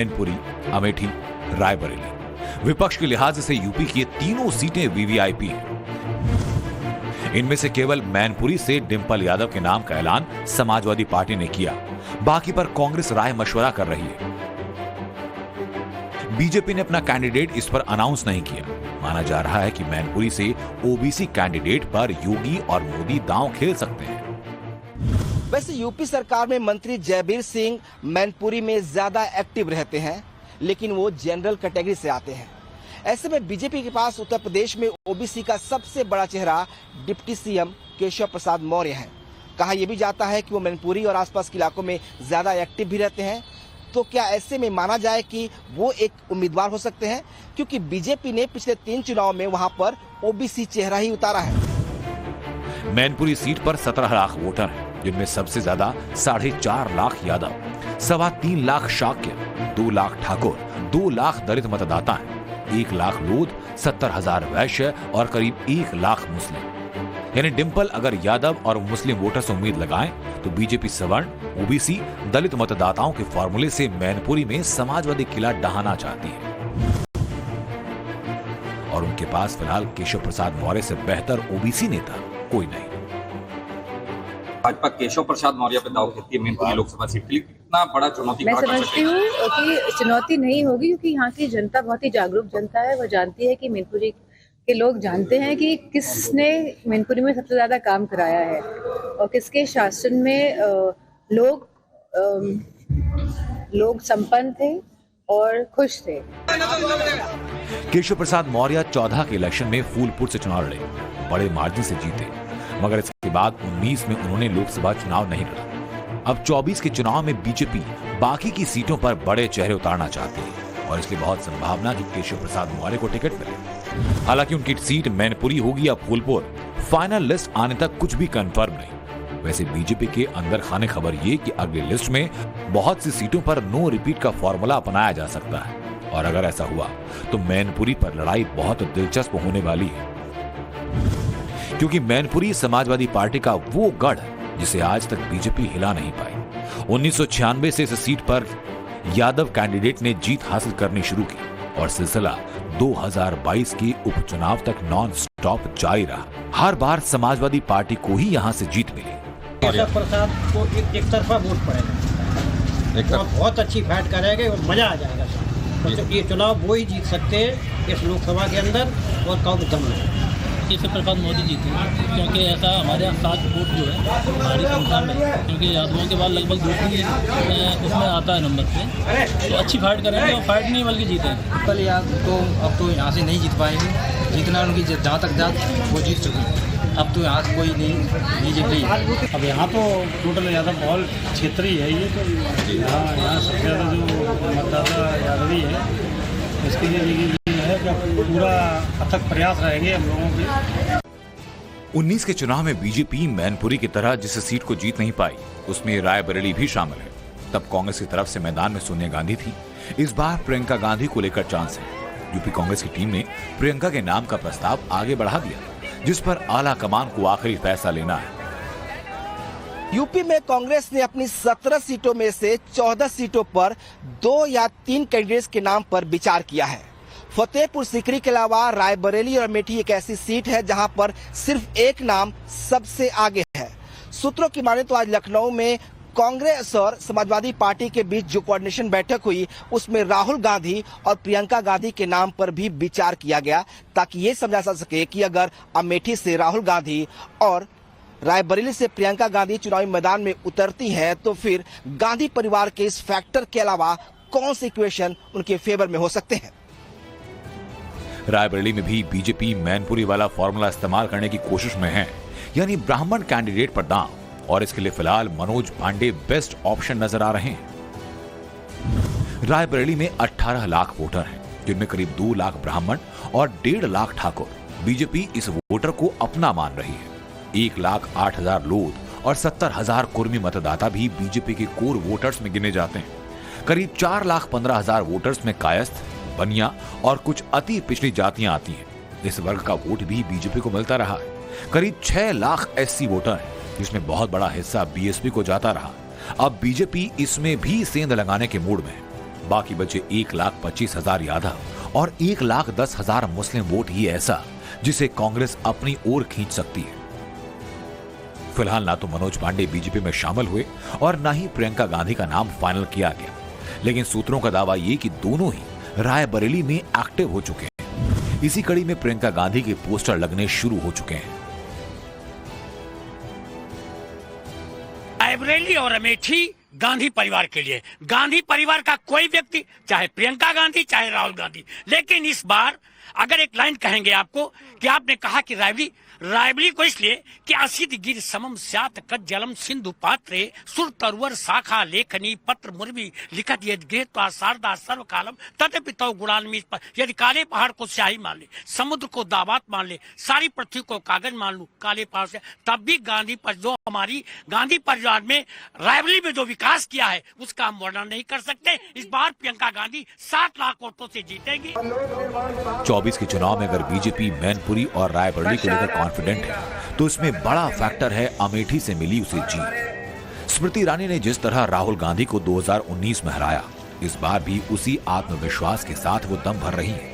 मैनपुरी, अमेठी, रायबरेली। विपक्ष के लिहाज से यूपी की ये तीनों सीटें वीवीआईपी हैं। इनमें से केवल मैनपुरी से डिंपल यादव के नाम का ऐलान समाजवादी पार्टी ने किया, बाकी पर कांग्रेस राय मशवरा कर रही है। बीजेपी ने अपना कैंडिडेट इस पर अनाउंस नहीं किया। माना जा रहा है कि मैनपुरी से ओबीसी कैंडिडेट पर योगी और मोदी दांव खेल सकते हैं। वैसे यूपी सरकार में मंत्री जयबीर सिंह मैनपुरी में ज्यादा एक्टिव रहते हैं, लेकिन वो जनरल कैटेगरी से आते हैं। ऐसे में बीजेपी के पास उत्तर प्रदेश में ओबीसी का सबसे बड़ा चेहरा डिप्टी सीएम केशव प्रसाद मौर्य है। कहा यह भी जाता है कि वो मैनपुरी और आसपास के इलाकों में ज्यादा एक्टिव भी रहते हैं। तो क्या ऐसे में माना जाए कि वो एक उम्मीदवार हो सकते हैं, क्योंकि बीजेपी ने पिछले 3 चुनाव में वहां पर ओबीसी चेहरा ही उतारा है। मैनपुरी सीट पर 17 लाख वोटर हैं, जिनमें सबसे ज्यादा 4.5 लाख यादव, 3.25 लाख शाक्य, 2 लाख ठाकुर, 2 लाख दलित मतदाता हैं, 1 लाख लोध, 70,000 वैश्य और करीब 1 लाख मुस्लिम। यानी डिंपल अगर यादव और मुस्लिम वोटर से उम्मीद लगाएं तो बीजेपी सवर्ण, ओबीसी, दलित मतदाताओं के फॉर्मूले से मैनपुरी में समाजवादी किला ढहाना चाहती है। और उनके पास फिलहाल केशव प्रसाद मौर्य से बेहतर ओबीसी नेता कोई नहीं। भाजपा केशव प्रसाद मौर्य पे दाव खेलती है मैनपुरी लोकसभा सीट के लिए। कितना बड़ा चुनौती मैं समझती हूँ कि चुनौती नहीं होगी, क्योंकि यहाँ की जनता बहुत ही जागरूक जनता है। वो जानती है कि मैनपुरी के लोग जानते हैं कि किसने मैनपुरी में सबसे ज्यादा काम कराया है और किसके शासन में लोग संपन्न थे और खुश थे। केशव प्रसाद मौर्य 14 के इलेक्शन में फूलपुर से चुनाव लड़े, बड़े मार्जिन से जीते, मगर इसके बाद 19 में उन्होंने लोकसभा चुनाव नहीं लड़ा। अब 24 के चुनाव में बीजेपी बाकी की सीटों पर बड़े चेहरे उतारना चाहती है और इसलिए बहुत संभावना कि केशव प्रसाद मौर्य को टिकट मिले। हालांकि उनकी सीट मैनपुरी होगी या फूलपुर, फाइनल लिस्ट आने तक कुछ भी कंफर्म नहीं। वैसे बीजेपी के अंदर खाने खबर ये कि अगली लिस्ट में बहुत सी सीटों पर नो रिपीट का फॉर्मूला अपनाया जा सकता है और अगर ऐसा हुआ तो मैनपुरी पर लड़ाई बहुत दिलचस्प होने वाली है, क्योंकि मैनपुरी समाजवादी पार्टी का वो गढ़ जिसे आज तक बीजेपी हिला नहीं पाई। 1996 से इस सीट पर यादव कैंडिडेट ने जीत हासिल करनी शुरू की और सिलसिला 2022 के उपचुनाव तक नॉन स्टॉप जारी रहा। हर बार समाजवादी पार्टी को ही यहां से जीत मिली। केशव प्रसाद को एक तरफा वोट पड़ेगा, तो बहुत अच्छी फाइट करेंगे और मजा आ जाएगा। तो ये चुनाव वो ही जीत सकते हैं इस लोकसभा के अंदर और कम दम नहीं। केशव प्रसाद मोदी जीतेंगे, क्योंकि ऐसा हमारे यहाँ 7 वोट जो है भारी संख्या में, क्योंकि यादवों के बाद लगभग 2-3 उसमें आता है नंबर पे, तो अच्छी फाइट करेंगे और फाइट नहीं बल्कि जीतेंगे। कल याद तो अब तो यहाँ से नहीं जीत पाएंगे, जितना उनकी जहाँ तक जात वो जीत चुकी है, अब तो यहाँ से कोई नहीं जीत रही। अब यहाँ तो टोटल यादव बहुत क्षेत्रीय है, ये तो यहाँ सबसे ज़्यादा जो मतदाता यादवी है, इसके लिए पूरा अथक प्रयास रहेंगे हम लोगों के। 19 के चुनाव में बीजेपी मैनपुरी की तरह जिस सीट को जीत नहीं पाई, उसमें रायबरेली भी शामिल है। तब कांग्रेस की तरफ से मैदान में सोनिया गांधी थी। इस बार प्रियंका गांधी को लेकर चांस है। यूपी कांग्रेस की टीम ने प्रियंका के नाम का प्रस्ताव आगे बढ़ा दिया, जिस पर आला कमान को आखिरी फैसला लेना है। यूपी में कांग्रेस ने अपनी 17 सीटों में से 14 सीटों पर 2 या 3 कैंडिडेट्स के नाम पर विचार किया है। फतेहपुर सीकरी के अलावा रायबरेली और अमेठी एक ऐसी सीट है जहां पर सिर्फ एक नाम सबसे आगे है। सूत्रों की माने तो आज लखनऊ में कांग्रेस और समाजवादी पार्टी के बीच जो कोऑर्डिनेशन बैठक हुई, उसमें राहुल गांधी और प्रियंका गांधी के नाम पर भी विचार किया गया, ताकि ये समझा जा सके कि अगर अमेठी से राहुल गांधी और रायबरेली से प्रियंका गांधी चुनावी मैदान में उतरती है तो फिर गांधी परिवार के इस फैक्टर के अलावा कौन से इक्वेशन उनके फेवर में हो सकते हैं। रायबरेली में भी बीजेपी मैनपुरी वाला फॉर्मूला इस्तेमाल करने की कोशिश में है, यानी ब्राह्मण कैंडिडेट पर दांव, और इसके लिए फिलहाल मनोज पांडे बेस्ट ऑप्शन नजर आ रहे हैं। रायबरेली में 18 लाख वोटर हैं, जिनमें करीब 2 लाख ब्राह्मण और 1.5 लाख ठाकुर। बीजेपी इस वोटर को अपना मान रही है। 1,08,000 लोध और 70,000 कुर्मी मतदाता भी बीजेपी के कोर वोटर्स में गिने जाते हैं। करीब 4,15,000 वोटर्स में कायस्थ, बनिया और कुछ अति पिछड़ी जातियां आती हैं। इस वर्ग का वोट भी बीजेपी को मिलता रहा है। करीब 6 लाख एससी वोटर हैं, जिसमें बहुत बड़ा हिस्सा बीएसपी को जाता रहा। अब बीजेपी इसमें भी सेंध लगाने के मूड में है। बाकी बचे 1,25,000 यादव और 1,10,000 मुस्लिम वोट ही ऐसा जिसे कांग्रेस अपनी ओर खींच सकती है। फिलहाल ना तो मनोज पांडे बीजेपी में शामिल हुए और ना ही प्रियंका गांधी का नाम फाइनल किया गया, लेकिन सूत्रों का दावा ये कि दोनों ही रायबरेली में एक्टिव हो चुके हैं। इसी कड़ी में प्रियंका गांधी के पोस्टर लगने शुरू हो चुके हैं। रायबरेली और अमेठी गांधी परिवार के लिए, गांधी परिवार का कोई व्यक्ति, चाहे प्रियंका गांधी चाहे राहुल गांधी, लेकिन इस बार अगर एक लाइन कहेंगे आपको कि आपने कहा कि रायबरेली को इसलिए कि असित गिर समम स्यात कद जलम सिंधु पात्रे सुर तरवर शाखा लेखनी पत्र मुर्वी लिखत यदि गृह शारदा सर्व कालम तदपि तव गुणान्वित पर, यदि काले पहाड़ को स्याही मान ले, समुद्र को दावात मान ले, सारी पृथ्वी को कागज मान लूं काले पहाड़ से, तब भी गांधी पर जो हमारी गांधी परिवार में रायबरेली में जो विकास किया है उसका हम वर्णन नहीं कर सकते। इस बार प्रियंका गांधी 7 लाख वोटों से जीतेगी। 24 के चुनाव में अगर बीजेपी मैनपुरी और रायबरेली को लेकर कॉन्फिडेंट है तो इसमें बड़ा फैक्टर है अमेठी से मिली उसे जीत। स्मृति ईरानी ने जिस तरह राहुल गांधी को 2019 में हराया, इस बार भी उसी आत्मविश्वास के साथ वो दम भर रही है।